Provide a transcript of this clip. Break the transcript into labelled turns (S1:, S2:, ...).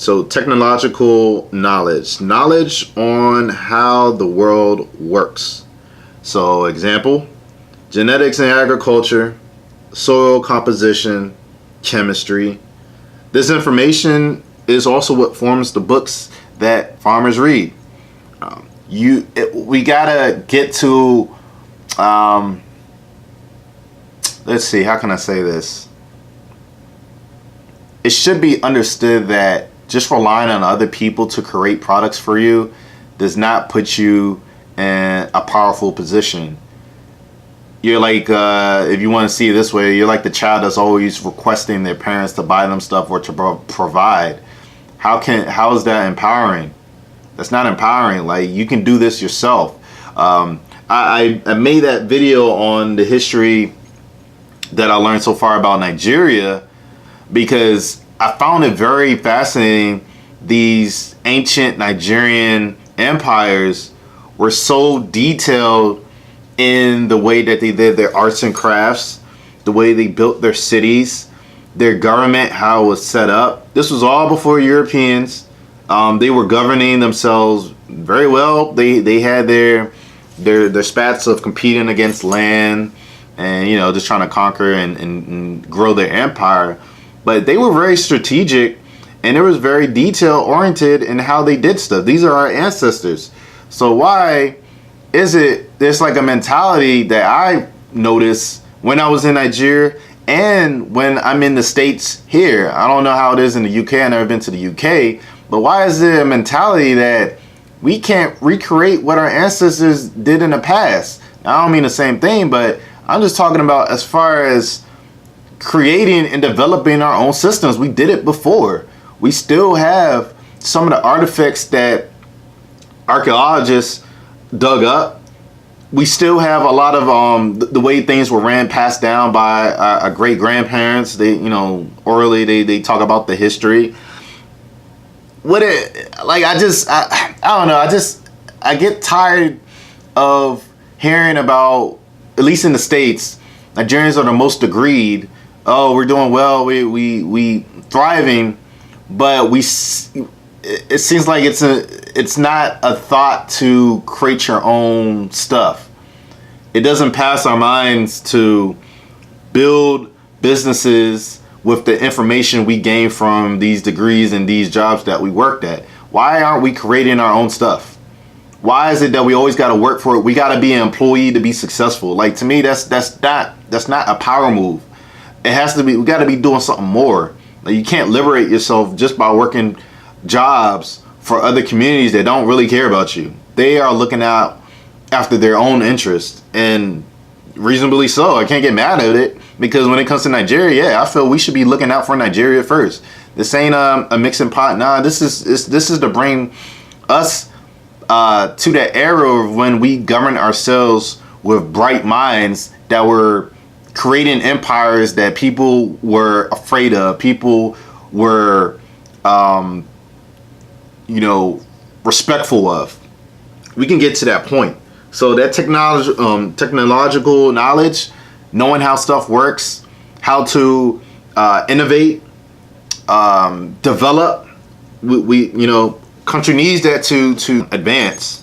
S1: So technological knowledge on how the world works. So example, genetics and agriculture, soil composition, chemistry. This information is also what forms the books that farmers read. We gotta get to, let's see, how can I say this? It should be understood that just relying on other people to create products for you does not put you in a powerful position. You're like, if you want to see it this way, you're like the child that's always requesting their parents to buy them stuff or to provide. How is that empowering? That's not empowering. Like, you can do this yourself. I made that video on the history that I learned so far about Nigeria because I found it very fascinating. These ancient Nigerian empires were so detailed in the way that they did their arts and crafts, the way they built their cities, their government, how it was set up. This was all before Europeans. They were governing themselves very well. They had their spats of competing against land and, you know, just trying to conquer and grow their empire. But they were very strategic, and it was very detail oriented in how they did stuff. These are our ancestors. So why is it there's like a mentality that I noticed when I was in Nigeria and when I'm in the States here? I don't know how it is in the UK. I've never been to the UK. But why is there a mentality that we can't recreate what our ancestors did in the past? Now, I don't mean the same thing, but I'm just talking about as far as creating and developing our own systems. We did it before. We still have some of the artifacts that archaeologists dug up. We still have a lot of the way things were passed down by our great grandparents. They, you know, orally they talk about the history. I don't know. I get tired of hearing about, at least in the States, Nigerians are the most agreed. Oh, we're doing well. We thriving, but it seems like it's not a thought to create your own stuff. It doesn't pass our minds to build businesses with the information we gain from these degrees and these jobs that we worked at. Why aren't we creating our own stuff? Why is it that we always got to work for it? We got to be an employee to be successful. Like, to me, that's not a power move. It has to be. We got to be doing something more. Like, you can't liberate yourself just by working jobs for other communities that don't really care about you. They are looking out after their own interests, and reasonably so. I can't get mad at it, because when it comes to Nigeria, yeah, I feel we should be looking out for Nigeria first. This ain't a mixing pot. Nah, this is to bring us to that era of when we govern ourselves with bright minds that were creating empires that people were afraid of. People were, respectful of. We can get to that point. So that technological knowledge, knowing how stuff works, how to innovate, develop, country needs that to advance.